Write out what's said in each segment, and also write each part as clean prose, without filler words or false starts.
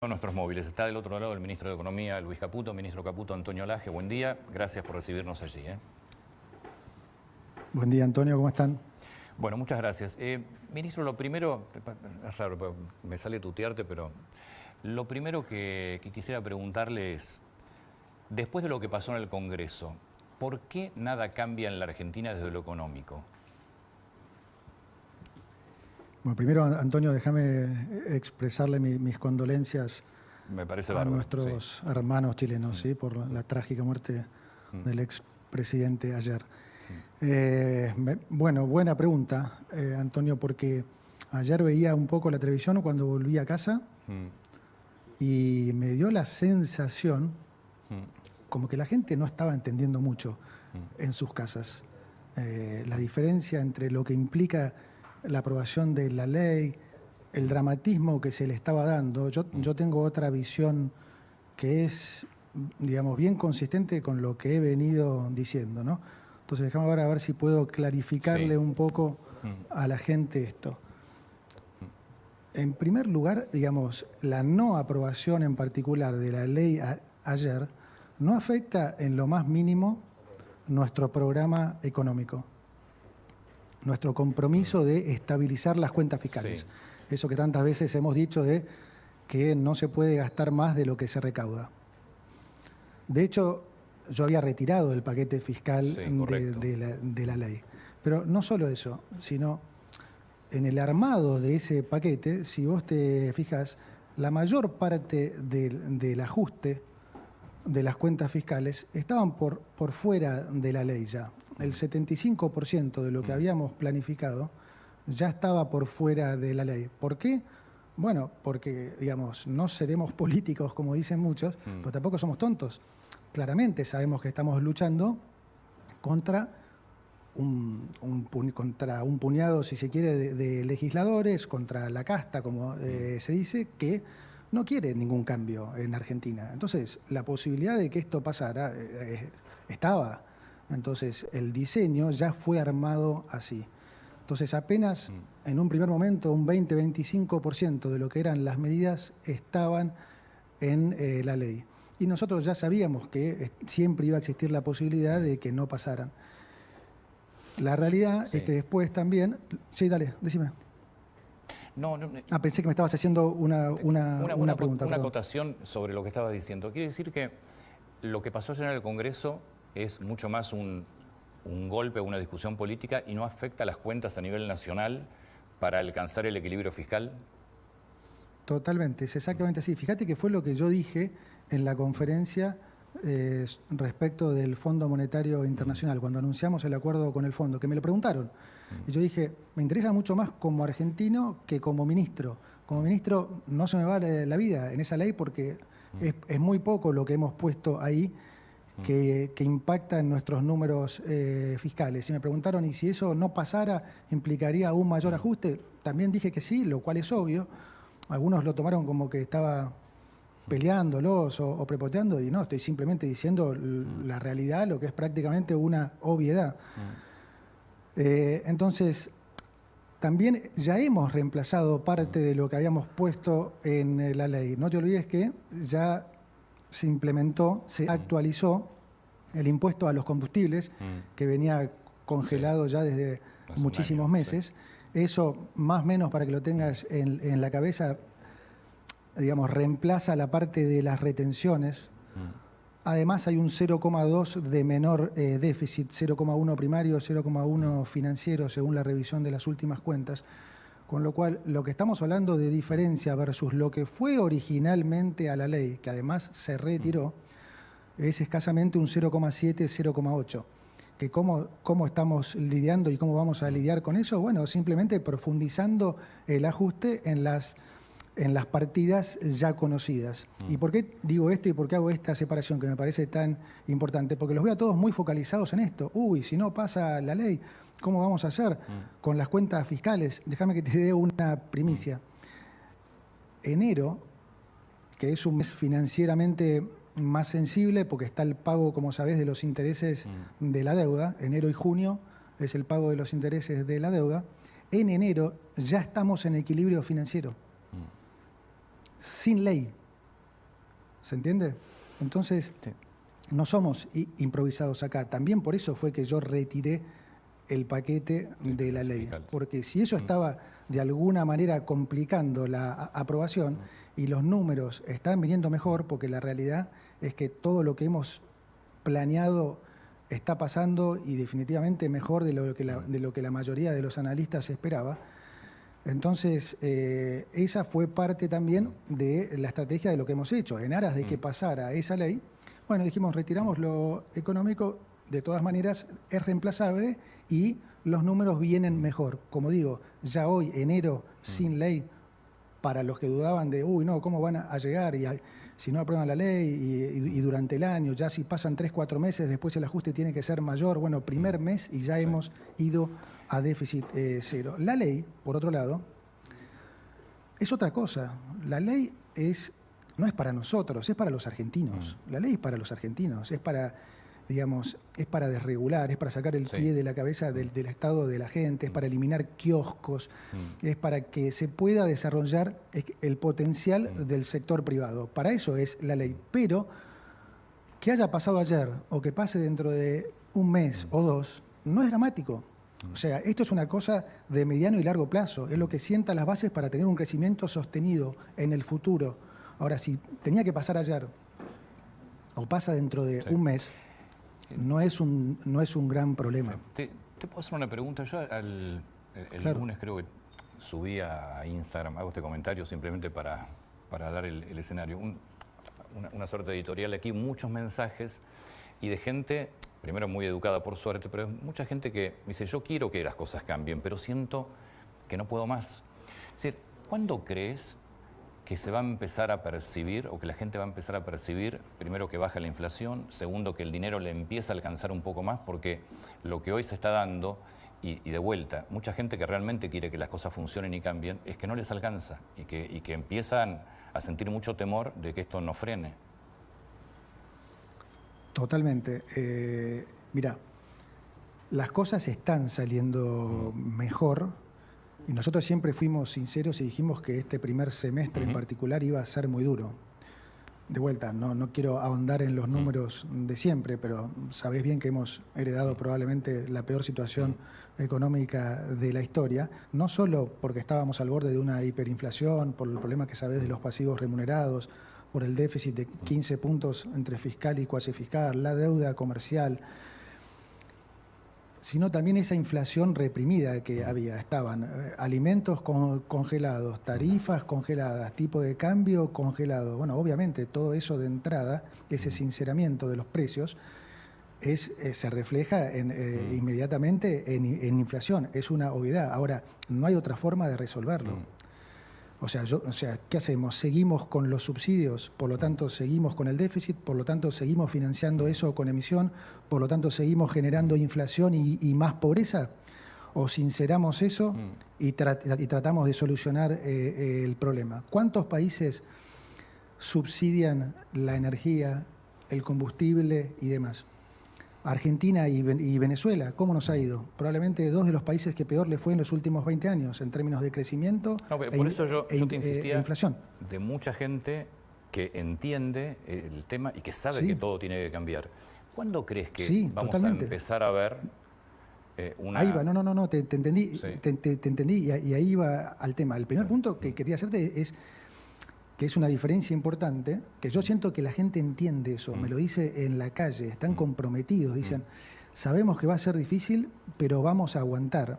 Nuestros móviles. Está del otro lado el ministro de Economía, Luis Caputo. Ministro Caputo, Antonio Laje, buen día. Gracias por recibirnos allí. Buen día, Antonio, ¿cómo están? Bueno, muchas gracias. Ministro, lo primero, es raro, me sale tutearte, pero lo primero que quisiera preguntarle es, después de lo que pasó en el Congreso, ¿por qué nada cambia en la Argentina desde lo económico? Bueno, primero, Antonio, déjame expresarle mis condolencias a nuestros hermanos chilenos, ¿sí? Por la trágica muerte del expresidente ayer. Bueno, buena pregunta, Antonio, porque ayer veía un poco la televisión cuando volví a casa y me dio la sensación como que la gente no estaba entendiendo mucho en sus casas la diferencia entre lo que implica la aprobación de la ley, el dramatismo que se le estaba dando. Yo tengo otra visión que es, digamos, bien consistente con lo que he venido diciendo, ¿no? Entonces, déjame ver a ver si puedo clarificarle un poco a la gente esto. En primer lugar, digamos, la no aprobación en particular de la ley ayer no afecta en lo más mínimo nuestro programa económico, nuestro compromiso de estabilizar las cuentas fiscales. Sí. Eso que tantas veces hemos dicho de que no se puede gastar más de lo que se recauda. De hecho, yo había retirado el paquete fiscal de la ley. Pero no solo eso, sino en el armado de ese paquete, si vos te fijas, la mayor parte del ajuste de las cuentas fiscales estaban por fuera de la ley ya. El 75% de lo que habíamos planificado ya estaba por fuera de la ley. ¿Por qué? Bueno, porque, digamos, no seremos políticos, como dicen muchos, pero tampoco somos tontos. Claramente sabemos que estamos luchando contra un puñado, si se quiere, de legisladores, contra la casta, como se dice, que no quiere ningún cambio en Argentina. Entonces, la posibilidad de que esto pasara estaba. Entonces, el diseño ya fue armado así. Entonces, apenas en un primer momento, un 20-25% de lo que eran las medidas estaban en la ley. Y nosotros ya sabíamos que siempre iba a existir la posibilidad de que no pasaran. La realidad es que después también... Sí, dale, decime. Pensé que me estabas haciendo una pregunta. Una acotación sobre lo que estabas diciendo. Quiere decir que lo que pasó ayer en el Congreso es mucho más un golpe, una discusión política y no afecta a las cuentas a nivel nacional para alcanzar el equilibrio fiscal. Totalmente, es exactamente así. Fíjate que fue lo que yo dije en la conferencia respecto del Fondo Monetario Internacional, cuando anunciamos el acuerdo con el fondo, que me lo preguntaron. Y yo dije, me interesa mucho más como argentino que como ministro. Como ministro no se me va la vida en esa ley porque es muy poco lo que hemos puesto ahí que impacta en nuestros números fiscales. Y me preguntaron, ¿y si eso no pasara, implicaría un mayor ajuste? También dije que sí, lo cual es obvio. Algunos lo tomaron como que estaba peleándolos o prepoteando, y no, estoy simplemente diciendo la realidad, lo que es prácticamente una obviedad. Entonces, también ya hemos reemplazado parte de lo que habíamos puesto en la ley. No te olvides que ya se implementó, se actualizó el impuesto a los combustibles, que venía congelado ya desde muchísimos meses. Eso, más o menos, para que lo tengas en la cabeza, digamos, reemplaza la parte de las retenciones. Además hay un 0,2 de menor déficit, 0,1 primario, 0,1 financiero, según la revisión de las últimas cuentas. Con lo cual, lo que estamos hablando de diferencia versus lo que fue originalmente a la ley, que además se retiró, es escasamente un 0,7, 0,8. Que ¿Cómo estamos lidiando y cómo vamos a lidiar con eso? Bueno, simplemente profundizando el ajuste en las partidas ya conocidas. ¿Y por qué digo esto y por qué hago esta separación que me parece tan importante? Porque los veo a todos muy focalizados en esto. Uy, si no pasa la ley, ¿cómo vamos a hacer con las cuentas fiscales? Déjame que te dé una primicia. Enero, que es un mes financieramente más sensible porque está el pago, como sabés, de los intereses de la deuda. Enero y junio es el pago de los intereses de la deuda. En enero ya estamos en equilibrio financiero. Sin ley. ¿Se entiende? Entonces, Sí. no somos improvisados acá. También por eso fue que yo retiré el paquete de la ley. fiscal. Porque si eso estaba de alguna manera complicando la aprobación y los números están viniendo mejor, porque la realidad es que todo lo que hemos planeado está pasando y definitivamente mejor de lo que la mayoría de los analistas esperaba. Entonces, esa fue parte también de la estrategia de lo que hemos hecho. En aras de que pasara esa ley, bueno, dijimos, retiramos lo económico, de todas maneras es reemplazable y los números vienen mejor. Como digo, ya hoy, enero, sin ley, para los que dudaban de, uy, no, ¿cómo van a llegar? Si no aprueban la ley y durante el año, ya si pasan 3, 4 meses, después el ajuste tiene que ser mayor. Bueno, primer mes y ya hemos ido a déficit cero. La ley, por otro lado, es otra cosa. La ley no es para nosotros, es para los argentinos. La ley es para los argentinos, es para, digamos, es para desregular, es para sacar el pie de la cabeza del estado de la gente, es para eliminar kioscos, es para que se pueda desarrollar el potencial del sector privado. Para eso es la ley. Pero que haya pasado ayer o que pase dentro de un mes o dos, no es dramático. O sea, esto es una cosa de mediano y largo plazo, es lo que sienta las bases para tener un crecimiento sostenido en el futuro. Ahora, si tenía que pasar ayer o pasa dentro de un mes, no es un gran problema. ¿Te puedo hacer una pregunta? Yo el Claro. lunes creo que subí a Instagram, hago este comentario simplemente para dar el escenario. Una suerte editorial aquí, muchos mensajes y de gente, primero muy educada por suerte, pero mucha gente que me dice, yo quiero que las cosas cambien, pero siento que no puedo más. Es decir, ¿cuándo crees que se va a empezar a percibir, o que la gente va a empezar a percibir, primero que baja la inflación, segundo que el dinero le empieza a alcanzar un poco más, porque lo que hoy se está dando, y de vuelta, mucha gente que realmente quiere que las cosas funcionen y cambien, es que no les alcanza y que empiezan a sentir mucho temor de que esto no frene? Totalmente. Mira, las cosas están saliendo mejor y nosotros siempre fuimos sinceros y dijimos que este primer semestre en particular iba a ser muy duro. De vuelta, no quiero ahondar en los números de siempre, pero sabés bien que hemos heredado probablemente la peor situación económica de la historia, no solo porque estábamos al borde de una hiperinflación, por el problema que sabés de los pasivos remunerados, por el déficit de 15 puntos entre fiscal y cuasi fiscal, la deuda comercial, sino también esa inflación reprimida que había. Estaban alimentos congelados, tarifas congeladas, tipo de cambio congelado. Bueno, obviamente todo eso de entrada, ese sinceramiento de los precios, se refleja inmediatamente en inflación. Es una obviedad. Ahora, no hay otra forma de resolverlo. O sea, ¿qué hacemos? Seguimos con los subsidios, por lo tanto seguimos con el déficit, por lo tanto seguimos financiando eso con emisión, por lo tanto seguimos generando inflación y más pobreza, o sinceramos eso y tratamos de solucionar el problema. ¿Cuántos países subsidian la energía, el combustible y demás? Argentina y Venezuela, ¿cómo nos ha ido? Probablemente dos de los países que peor le fue en los últimos 20 años en términos de crecimiento por eso yo te insistía e inflación. De mucha gente que entiende el tema y que sabe que todo tiene que cambiar. ¿Cuándo crees que vamos totalmente. a empezar a ver una... Ahí va, no, te entendí, Sí. te entendí y ahí va al tema. El primer punto que quería hacerte es que es una diferencia importante, que yo siento que la gente entiende eso, me lo dice en la calle, están comprometidos, dicen, sabemos que va a ser difícil, pero vamos a aguantar.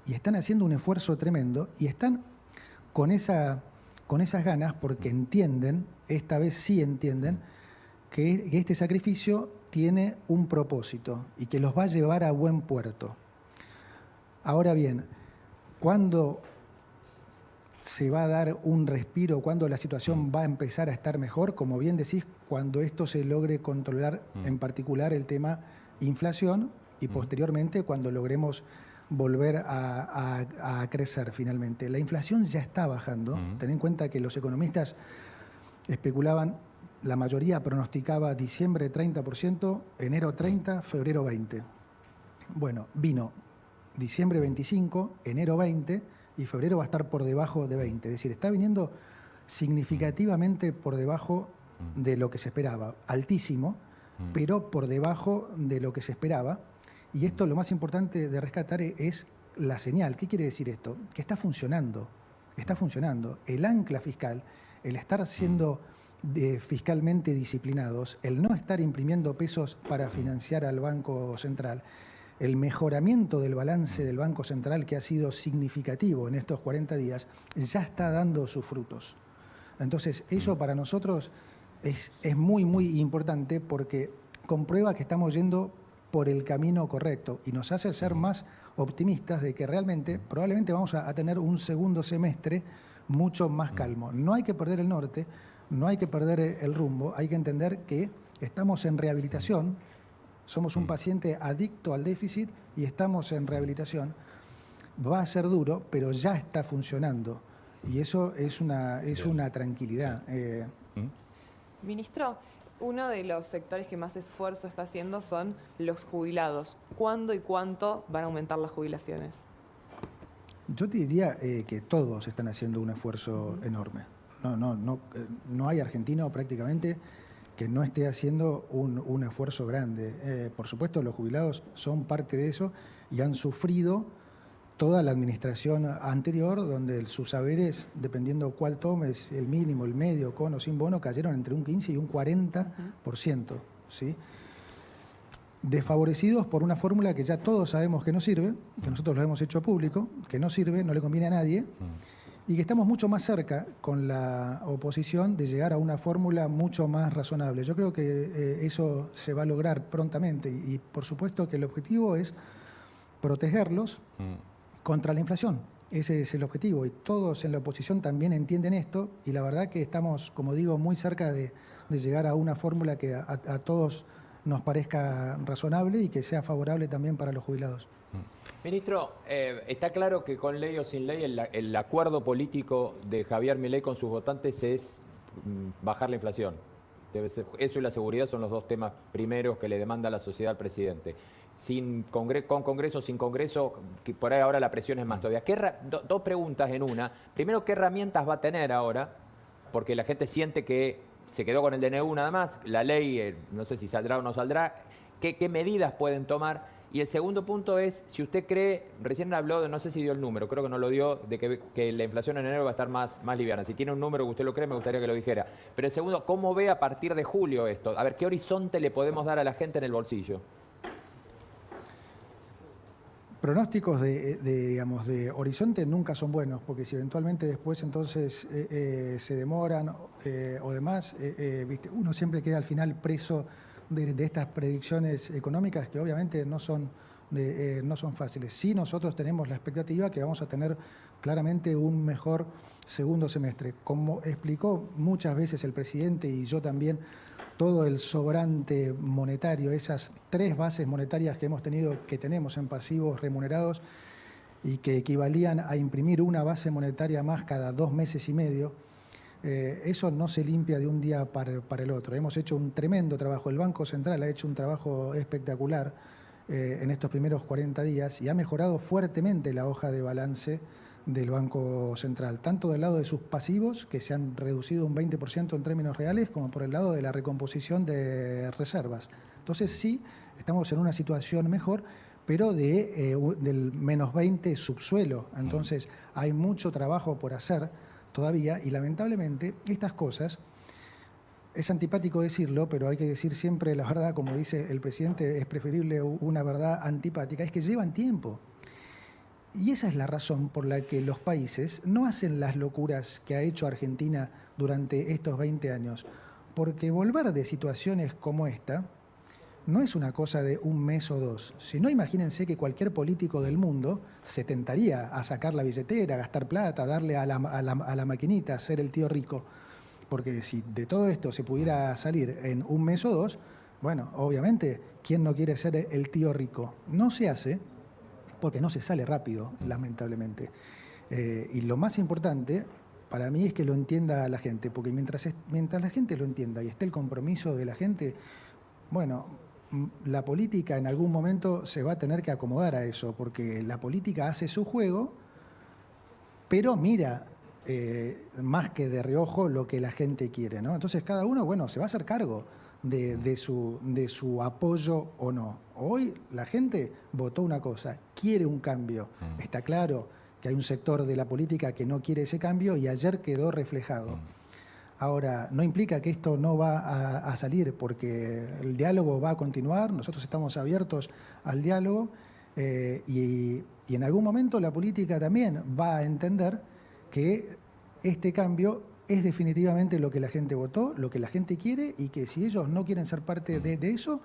Y están haciendo un esfuerzo tremendo y están con esas ganas porque entienden, esta vez sí entienden, que este sacrificio tiene un propósito y que los va a llevar a buen puerto. Ahora bien, ¿cuándo se va a dar un respiro, cuando la situación va a empezar a estar mejor? Como bien decís, cuando esto se logre controlar, en particular el tema inflación, y posteriormente cuando logremos volver a crecer finalmente. La inflación ya está bajando. Ten en cuenta que los economistas especulaban, la mayoría pronosticaba diciembre 30%, enero 30%, febrero 20%. Bueno, vino diciembre 25%, enero 20%, y febrero va a estar por debajo de 20%. Es decir, está viniendo significativamente por debajo de lo que se esperaba, altísimo, pero por debajo de lo que se esperaba. Y esto, lo más importante de rescatar es la señal. ¿Qué quiere decir esto? Que está funcionando. Está funcionando. El ancla fiscal, el estar siendo fiscalmente disciplinados, el no estar imprimiendo pesos para financiar al Banco Central, el mejoramiento del balance del Banco Central, que ha sido significativo en estos 40 días, ya está dando sus frutos. Entonces, eso para nosotros es muy, muy importante, porque comprueba que estamos yendo por el camino correcto y nos hace ser más optimistas de que realmente, probablemente vamos a tener un segundo semestre mucho más calmo. No hay que perder el norte, no hay que perder el rumbo, hay que entender que estamos en rehabilitación, somos un paciente adicto al déficit y estamos en rehabilitación. Va a ser duro, pero ya está funcionando y eso es una tranquilidad. Ministro, uno de los sectores que más esfuerzo está haciendo son los jubilados. ¿Cuándo y cuánto van a aumentar las jubilaciones? Yo te diría que todos están haciendo un esfuerzo enorme. No hay argentino prácticamente que no esté haciendo un esfuerzo grande. Por supuesto, los jubilados son parte de eso y han sufrido toda la administración anterior, donde sus saberes, dependiendo cuál tomes, el mínimo, el medio, con o sin bono, cayeron entre un 15 y un 40%. ¿Sí? Desfavorecidos por una fórmula que ya todos sabemos que no sirve, que nosotros lo hemos hecho público, que no sirve, no le conviene a nadie, y que estamos mucho más cerca con la oposición de llegar a una fórmula mucho más razonable. Yo creo que eso se va a lograr prontamente y por supuesto que el objetivo es protegerlos contra la inflación. Ese es el objetivo y todos en la oposición también entienden esto y la verdad que estamos, como digo, muy cerca de llegar a una fórmula que a todos nos parezca razonable y que sea favorable también para los jubilados. Ministro, está claro que con ley o sin ley el acuerdo político de Javier Milei con sus votantes es bajar la inflación. Debe ser, eso y la seguridad son los dos temas primeros que le demanda la sociedad al presidente. Con Congreso, sin Congreso, que por ahí ahora la presión es más todavía. Dos preguntas en una. Primero, ¿qué herramientas va a tener ahora? Porque la gente siente que se quedó con el DNU nada más. La ley, no sé si saldrá o no saldrá. ¿Qué medidas pueden tomar? Y el segundo punto es, si usted cree, recién habló de, no sé si dio el número, creo que no lo dio, de que la inflación en enero va a estar más liviana. Si tiene un número que usted lo cree, me gustaría que lo dijera. Pero el segundo, ¿cómo ve a partir de julio esto? A ver, ¿qué horizonte le podemos dar a la gente en el bolsillo? Pronósticos de horizonte nunca son buenos, porque si eventualmente después entonces se demoran o demás, ¿viste? Uno siempre queda al final preso de estas predicciones económicas que obviamente no son fáciles. Sí, nosotros tenemos la expectativa que vamos a tener claramente un mejor segundo semestre. Como explicó muchas veces el presidente y yo también, todo el sobrante monetario, esas 3 bases monetarias que tenemos en pasivos remunerados y que equivalían a imprimir una base monetaria más cada 2 meses y medio, eso no se limpia de un día para el otro. Hemos hecho un tremendo trabajo, el Banco Central ha hecho un trabajo espectacular en estos primeros 40 días y ha mejorado fuertemente la hoja de balance del Banco Central, tanto del lado de sus pasivos, que se han reducido un 20% en términos reales, como por el lado de la recomposición de reservas. Entonces sí, estamos en una situación mejor, pero del menos 20 subsuelo. Entonces hay mucho trabajo por hacer todavía y lamentablemente estas cosas, es antipático decirlo, pero hay que decir siempre la verdad, como dice el presidente, es preferible una verdad antipática, es que llevan tiempo. Y esa es la razón por la que los países no hacen las locuras que ha hecho Argentina durante estos 20 años. Porque volver de situaciones como esta no es una cosa de un mes o 2. Si no, imagínense que cualquier político del mundo se tentaría a sacar la billetera, a gastar plata, a darle a la maquinita, a ser el tío rico. Porque si de todo esto se pudiera salir en un mes o 2, bueno, obviamente, ¿quién no quiere ser el tío rico? No se hace porque no se sale rápido, lamentablemente. Y lo más importante para mí es que lo entienda la gente, porque mientras la gente lo entienda y esté el compromiso de la gente, bueno, la política en algún momento se va a tener que acomodar a eso, porque la política hace su juego, pero mira más que de reojo lo que la gente quiere, ¿no? Entonces cada uno, bueno, se va a hacer cargo de su apoyo o no. Hoy la gente votó una cosa, quiere un cambio. Está claro que hay un sector de la política que no quiere ese cambio y ayer quedó reflejado. Ahora, no implica que esto no va a salir, porque el diálogo va a continuar, nosotros estamos abiertos al diálogo y en algún momento la política también va a entender que este cambio es definitivamente lo que la gente votó, lo que la gente quiere, y que si ellos no quieren ser parte de eso,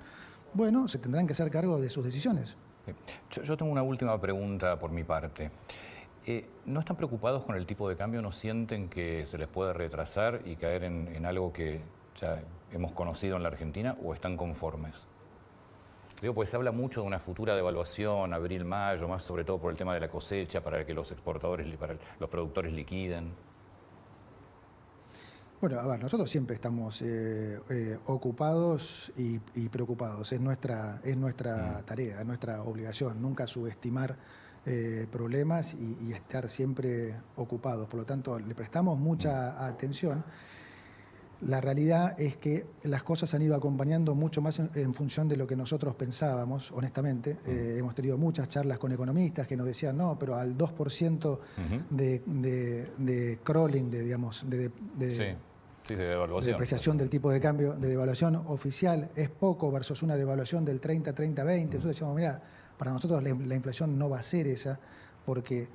bueno, se tendrán que hacer cargo de sus decisiones. Yo tengo una última pregunta por mi parte. ¿No están preocupados con el tipo de cambio? ¿No sienten que se les puede retrasar y caer en algo que ya hemos conocido en la Argentina, o están conformes? Digo, pues se habla mucho de una futura devaluación, abril, mayo, más sobre todo por el tema de la cosecha, para que los exportadores, para los productores liquiden. Bueno, a ver, nosotros siempre estamos ocupados y preocupados. Es nuestra tarea, es nuestra obligación, nunca subestimar problemas y estar siempre ocupados. Por lo tanto, le prestamos mucha atención. La realidad es que las cosas han ido acompañando mucho más en función de lo que nosotros pensábamos, honestamente. Hemos tenido muchas charlas con economistas que nos decían, no, pero al 2% de crawling, de devaluación, depreciación del tipo de cambio, de devaluación oficial, es poco versus una devaluación del 30, 30, 20. Nosotros decíamos, mira, para nosotros la inflación no va a ser esa, porque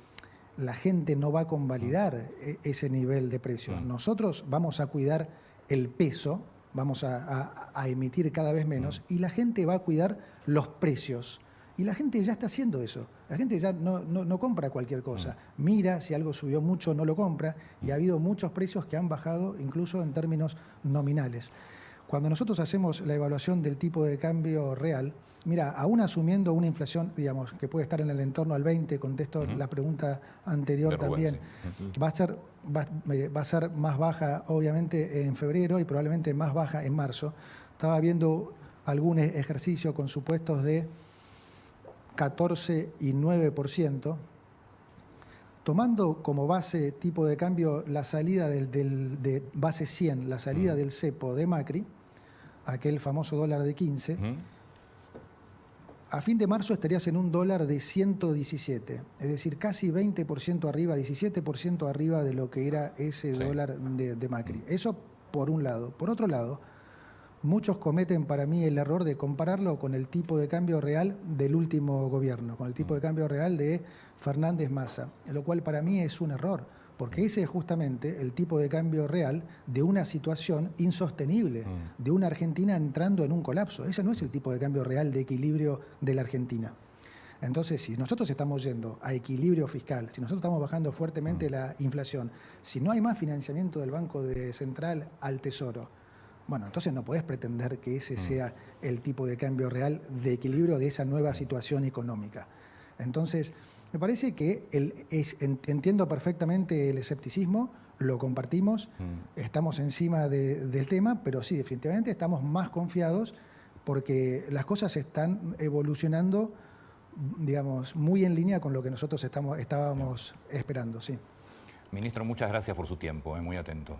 la gente no va a convalidar ese nivel de precios. Nosotros vamos a cuidar el peso, vamos a emitir cada vez menos, y la gente va a cuidar los precios. Y la gente ya está haciendo eso. La gente ya no compra cualquier cosa. Mira si algo subió mucho, no lo compra, y ha habido muchos precios que han bajado incluso en términos nominales. Cuando nosotros hacemos la evaluación del tipo de cambio real, mira, aún asumiendo una inflación, digamos, que puede estar en el entorno al 20, contesto la pregunta anterior también, va a ser más baja, obviamente, en febrero y probablemente más baja en marzo. Estaba viendo algún ejercicio con supuestos de 14 y 9%, tomando como base tipo de cambio la salida de base 100, la salida del cepo de Macri, aquel famoso dólar de 15, a fin de marzo estarías en un dólar de 117, es decir, casi 20% arriba, 17% arriba de lo que era ese dólar de Macri. Eso por un lado. Por otro lado, muchos cometen para mí el error de compararlo con el tipo de cambio real del último gobierno, con el tipo de cambio real de Fernández Massa, lo cual para mí es un error, porque ese es justamente el tipo de cambio real de una situación insostenible, de una Argentina entrando en un colapso. Ese no es el tipo de cambio real de equilibrio de la Argentina. Entonces, si nosotros estamos yendo a equilibrio fiscal, si nosotros estamos bajando fuertemente la inflación, si no hay más financiamiento del Banco Central al Tesoro, bueno, entonces no podés pretender que ese sea el tipo de cambio real de equilibrio de esa nueva situación económica. Entonces, me parece que entiendo perfectamente el escepticismo, lo compartimos, estamos encima del tema, pero sí, definitivamente estamos más confiados porque las cosas están evolucionando, digamos, muy en línea con lo que nosotros estábamos esperando, sí. Ministro, muchas gracias por su tiempo, muy atento.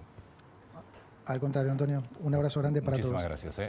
Al contrario, Antonio, un abrazo grande para todos. Muchísimas gracias.